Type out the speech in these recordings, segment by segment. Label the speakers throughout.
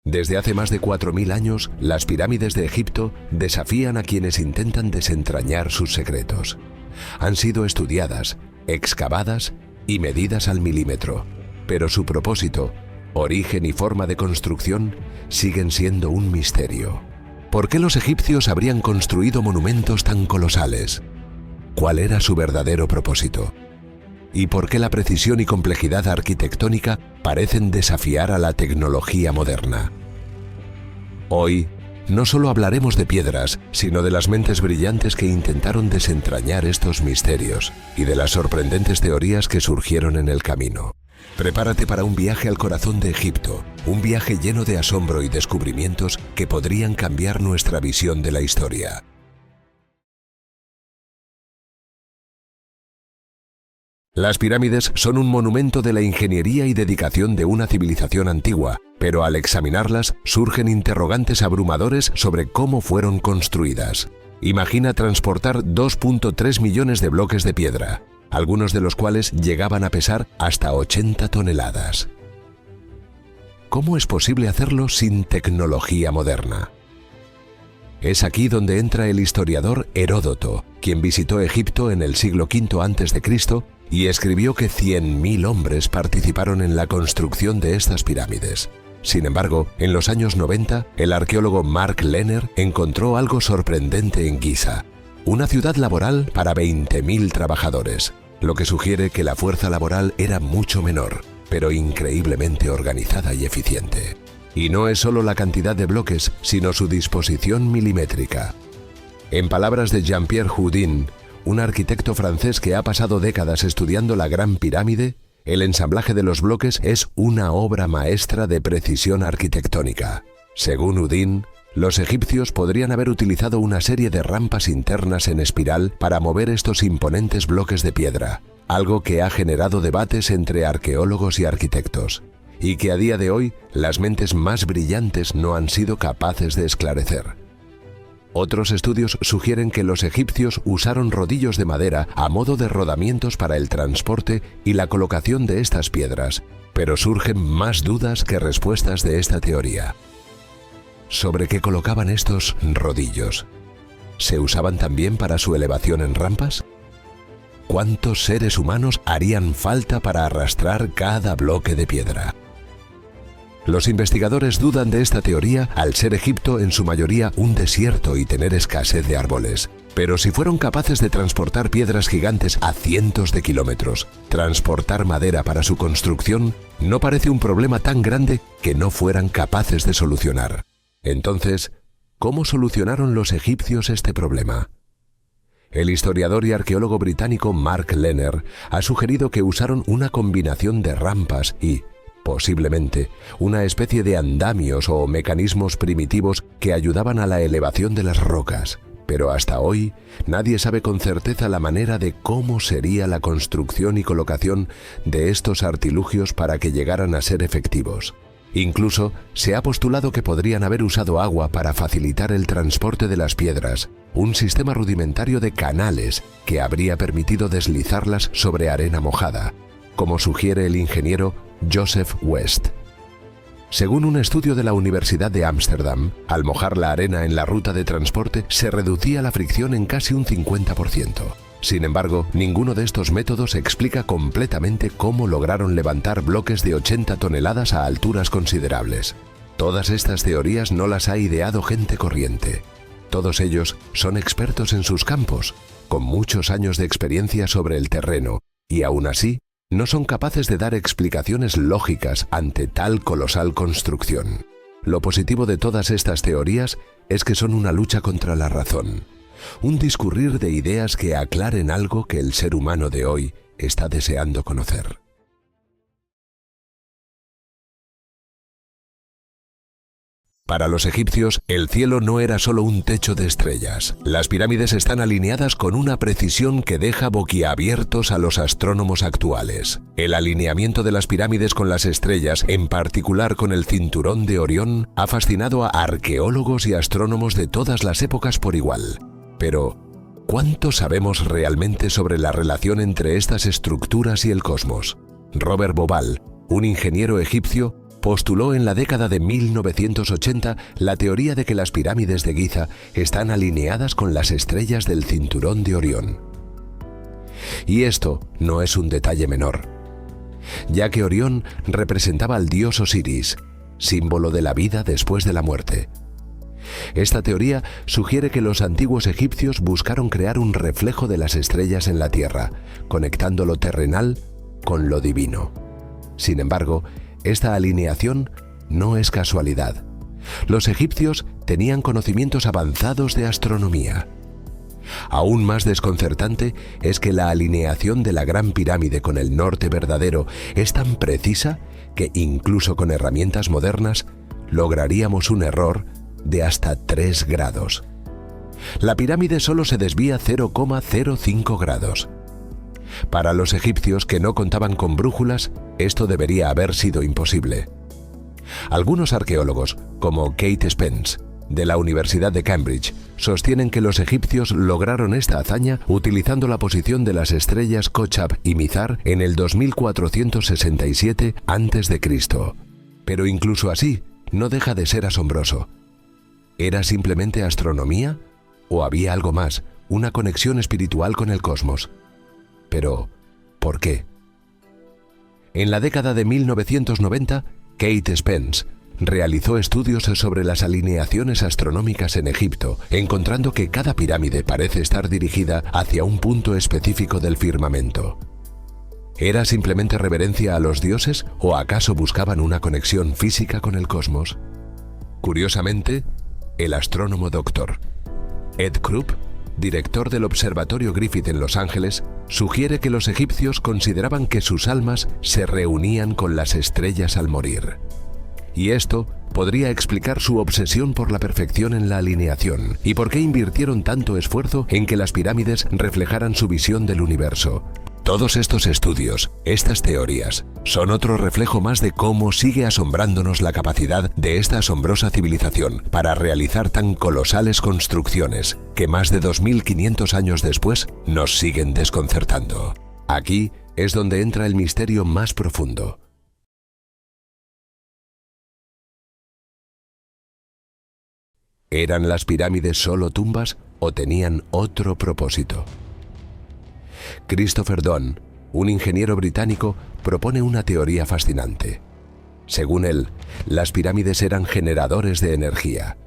Speaker 1: Desde hace más de 4000 años, las pirámides de Egipto desafían a quienes intentan desentrañar sus secretos. Han sido estudiadas, excavadas y medidas al milímetro, pero su propósito, origen y forma de construcción siguen siendo un misterio. ¿Por qué los egipcios habrían construido monumentos tan colosales? ¿Cuál era su verdadero propósito? ¿Y por qué la precisión y complejidad arquitectónica parecen desafiar a la tecnología moderna? Hoy, no solo hablaremos de piedras, sino de las mentes brillantes que intentaron desentrañar estos misterios y de las sorprendentes teorías que surgieron en el camino. Prepárate para un viaje al corazón de Egipto, un viaje lleno de asombro y descubrimientos que podrían cambiar nuestra visión de la historia. Las pirámides son un monumento de la ingeniería y dedicación de una civilización antigua, pero al examinarlas surgen interrogantes abrumadores sobre cómo fueron construidas. Imagina transportar 2.3 millones de bloques de piedra, algunos de los cuales llegaban a pesar hasta 80 toneladas. ¿Cómo es posible hacerlo sin tecnología moderna? Es aquí donde entra el historiador Heródoto, quien visitó Egipto en el siglo V a.C. y escribió que 100.000 hombres participaron en la construcción de estas pirámides. Sin embargo, en los años 90, el arqueólogo Mark Lehner encontró algo sorprendente en Giza, una ciudad laboral para 20.000 trabajadores, lo que sugiere que la fuerza laboral era mucho menor, pero increíblemente organizada y eficiente. Y no es solo la cantidad de bloques, sino su disposición milimétrica. En palabras de Jean-Pierre Houdin, un arquitecto francés que ha pasado décadas estudiando la Gran Pirámide, el ensamblaje de los bloques es una obra maestra de precisión arquitectónica. Según Houdin, los egipcios podrían haber utilizado una serie de rampas internas en espiral para mover estos imponentes bloques de piedra, algo que ha generado debates entre arqueólogos y arquitectos, y que a día de hoy las mentes más brillantes no han sido capaces de esclarecer. Otros estudios sugieren que los egipcios usaron rodillos de madera a modo de rodamientos para el transporte y la colocación de estas piedras, pero surgen más dudas que respuestas de esta teoría. ¿Sobre qué colocaban estos rodillos? ¿Se usaban también para su elevación en rampas? ¿Cuántos seres humanos harían falta para arrastrar cada bloque de piedra? Los investigadores dudan de esta teoría al ser Egipto en su mayoría un desierto y tener escasez de árboles. Pero si fueron capaces de transportar piedras gigantes a cientos de kilómetros, transportar madera para su construcción no parece un problema tan grande que no fueran capaces de solucionar. Entonces, ¿cómo solucionaron los egipcios este problema? El historiador y arqueólogo británico Mark Lehner ha sugerido que usaron una combinación de rampas y, posiblemente, una especie de andamios o mecanismos primitivos que ayudaban a la elevación de las rocas. Pero hasta hoy, nadie sabe con certeza la manera de cómo sería la construcción y colocación de estos artilugios para que llegaran a ser efectivos. Incluso se ha postulado que podrían haber usado agua para facilitar el transporte de las piedras, un sistema rudimentario de canales que habría permitido deslizarlas sobre arena mojada, como sugiere el ingeniero Joseph West. Según un estudio de la Universidad de Ámsterdam, al mojar la arena en la ruta de transporte se reducía la fricción en casi un 50%. Sin embargo, ninguno de estos métodos explica completamente cómo lograron levantar bloques de 80 toneladas a alturas considerables. Todas estas teorías no las ha ideado gente corriente. Todos ellos son expertos en sus campos, con muchos años de experiencia sobre el terreno, y aún así, no son capaces de dar explicaciones lógicas ante tal colosal construcción. Lo positivo de todas estas teorías es que son una lucha contra la razón, un discurrir de ideas que aclaren algo que el ser humano de hoy está deseando conocer. Para los egipcios, el cielo no era solo un techo de estrellas. Las pirámides están alineadas con una precisión que deja boquiabiertos a los astrónomos actuales. El alineamiento de las pirámides con las estrellas, en particular con el cinturón de Orión, ha fascinado a arqueólogos y astrónomos de todas las épocas por igual. Pero, ¿cuánto sabemos realmente sobre la relación entre estas estructuras y el cosmos? Robert Bauval, un ingeniero egipcio, postuló en la década de 1980 la teoría de que las pirámides de Giza están alineadas con las estrellas del cinturón de Orión. Y esto no es un detalle menor, ya que Orión representaba al dios Osiris, símbolo de la vida después de la muerte. Esta teoría sugiere que los antiguos egipcios buscaron crear un reflejo de las estrellas en la Tierra, conectando lo terrenal con lo divino. Sin embargo, esta alineación no es casualidad. Los egipcios tenían conocimientos avanzados de astronomía. Aún más desconcertante es que la alineación de la Gran Pirámide con el norte verdadero es tan precisa que incluso con herramientas modernas lograríamos un error de hasta 3 grados. La pirámide solo se desvía 0,05 grados. Para los egipcios que no contaban con brújulas, esto debería haber sido imposible. Algunos arqueólogos, como Kate Spence, de la Universidad de Cambridge, sostienen que los egipcios lograron esta hazaña utilizando la posición de las estrellas Kochab y Mizar en el 2467 a.C. Pero incluso así, no deja de ser asombroso. ¿Era simplemente astronomía? ¿O había algo más, una conexión espiritual con el cosmos? Pero, ¿por qué? En la década de 1990, Kate Spence realizó estudios sobre las alineaciones astronómicas en Egipto, encontrando que cada pirámide parece estar dirigida hacia un punto específico del firmamento. ¿Era simplemente reverencia a los dioses o acaso buscaban una conexión física con el cosmos? Curiosamente, el astrónomo Dr. Ed Krupp, director del Observatorio Griffith en Los Ángeles, sugiere que los egipcios consideraban que sus almas se reunían con las estrellas al morir. Y esto podría explicar su obsesión por la perfección en la alineación y por qué invirtieron tanto esfuerzo en que las pirámides reflejaran su visión del universo. Todos estos estudios, estas teorías, son otro reflejo más de cómo sigue asombrándonos la capacidad de esta asombrosa civilización para realizar tan colosales construcciones que más de 2500 años después nos siguen desconcertando. Aquí es donde entra el misterio más profundo. ¿Eran las pirámides solo tumbas o tenían otro propósito? Christopher Dunn, un ingeniero británico, propone una teoría fascinante. Según él, las pirámides eran generadores de energía.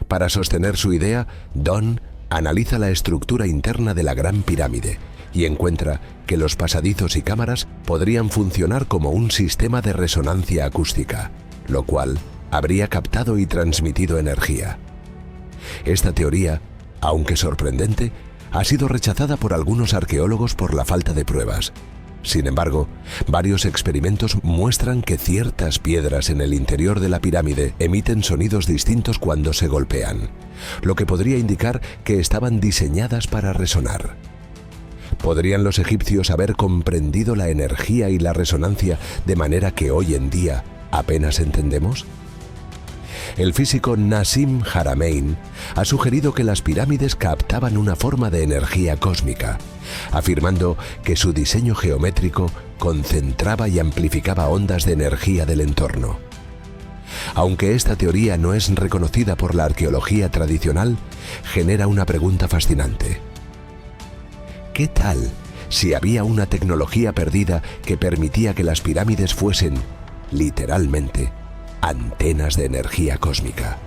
Speaker 1: Para sostener su idea, Dunn analiza la estructura interna de la Gran Pirámide y encuentra que los pasadizos y cámaras podrían funcionar como un sistema de resonancia acústica, lo cual habría captado y transmitido energía. Esta teoría, aunque sorprendente, ha sido rechazada por algunos arqueólogos por la falta de pruebas. Sin embargo, varios experimentos muestran que ciertas piedras en el interior de la pirámide emiten sonidos distintos cuando se golpean, lo que podría indicar que estaban diseñadas para resonar. ¿Podrían los egipcios haber comprendido la energía y la resonancia de manera que hoy en día apenas entendemos? El físico Nassim Haramein ha sugerido que las pirámides captaban una forma de energía cósmica, afirmando que su diseño geométrico concentraba y amplificaba ondas de energía del entorno. Aunque esta teoría no es reconocida por la arqueología tradicional, genera una pregunta fascinante. ¿Qué tal si había una tecnología perdida que permitía que las pirámides fuesen, literalmente, antenas de energía cósmica?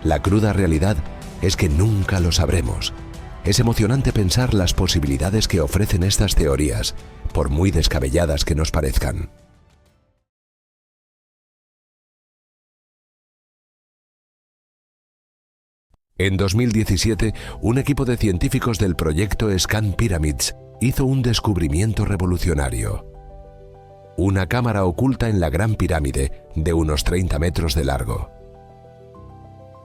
Speaker 1: La cruda realidad es que nunca lo sabremos. Es emocionante pensar las posibilidades que ofrecen estas teorías, por muy descabelladas que nos parezcan. En 2017, un equipo de científicos del proyecto Scan Pyramids hizo un descubrimiento revolucionario. Una cámara oculta en la Gran Pirámide, de unos 30 metros de largo.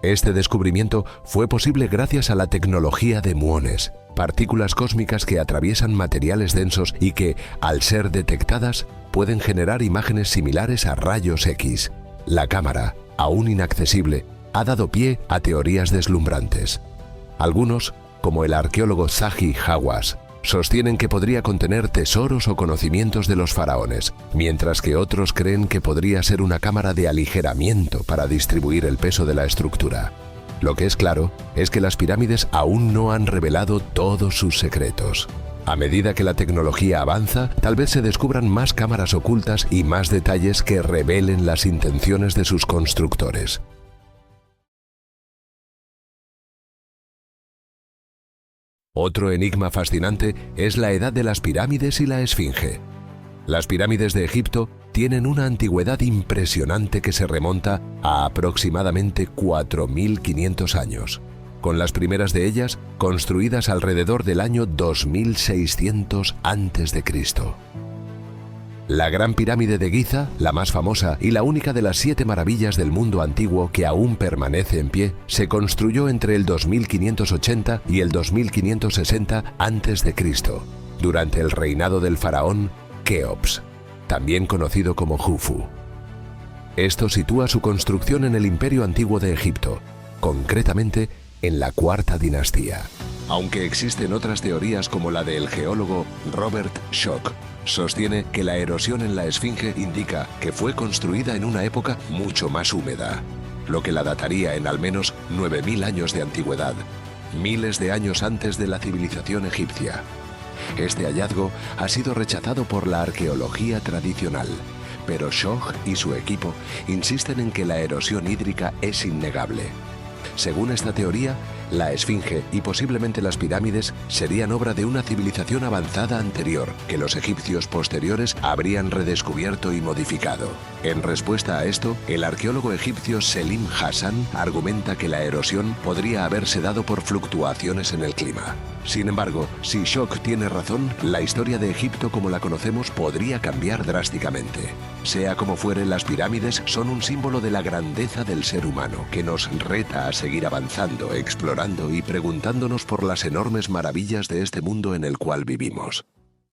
Speaker 1: Este descubrimiento fue posible gracias a la tecnología de muones, partículas cósmicas que atraviesan materiales densos y que, al ser detectadas, pueden generar imágenes similares a rayos X. La cámara, aún inaccesible, ha dado pie a teorías deslumbrantes. Algunos, como el arqueólogo Zahi Hawass, sostienen que podría contener tesoros o conocimientos de los faraones, mientras que otros creen que podría ser una cámara de aligeramiento para distribuir el peso de la estructura. Lo que es claro es que las pirámides aún no han revelado todos sus secretos. A medida que la tecnología avanza, tal vez se descubran más cámaras ocultas y más detalles que revelen las intenciones de sus constructores. Otro enigma fascinante es la edad de las pirámides y la esfinge. Las pirámides de Egipto tienen una antigüedad impresionante que se remonta a aproximadamente 4.500 años, con las primeras de ellas construidas alrededor del año 2600 a.C. La Gran Pirámide de Giza, la más famosa y la única de las 7 maravillas del mundo antiguo que aún permanece en pie, se construyó entre el 2580 y el 2560 a.C., durante el reinado del faraón Keops, también conocido como Jufu. Esto sitúa su construcción en el Imperio Antiguo de Egipto, concretamente en la Cuarta Dinastía. Aunque existen otras teorías como la del geólogo Robert Schoch, sostiene que la erosión en la esfinge indica que fue construida en una época mucho más húmeda, lo que la dataría en al menos 9000 años de antigüedad, miles de años antes de la civilización egipcia. Este hallazgo ha sido rechazado por la arqueología tradicional, pero Schoch y su equipo insisten en que la erosión hídrica es innegable. Según esta teoría, la esfinge y posiblemente las pirámides serían obra de una civilización avanzada anterior que los egipcios posteriores habrían redescubierto y modificado. En respuesta a esto, el arqueólogo egipcio Selim Hassan argumenta que la erosión podría haberse dado por fluctuaciones en el clima. Sin embargo, si Schoch tiene razón, la historia de Egipto como la conocemos podría cambiar drásticamente. Sea como fuere, las pirámides son un símbolo de la grandeza del ser humano, que nos reta a seguir avanzando, explorando y preguntándonos por las enormes maravillas de este mundo en el cual vivimos.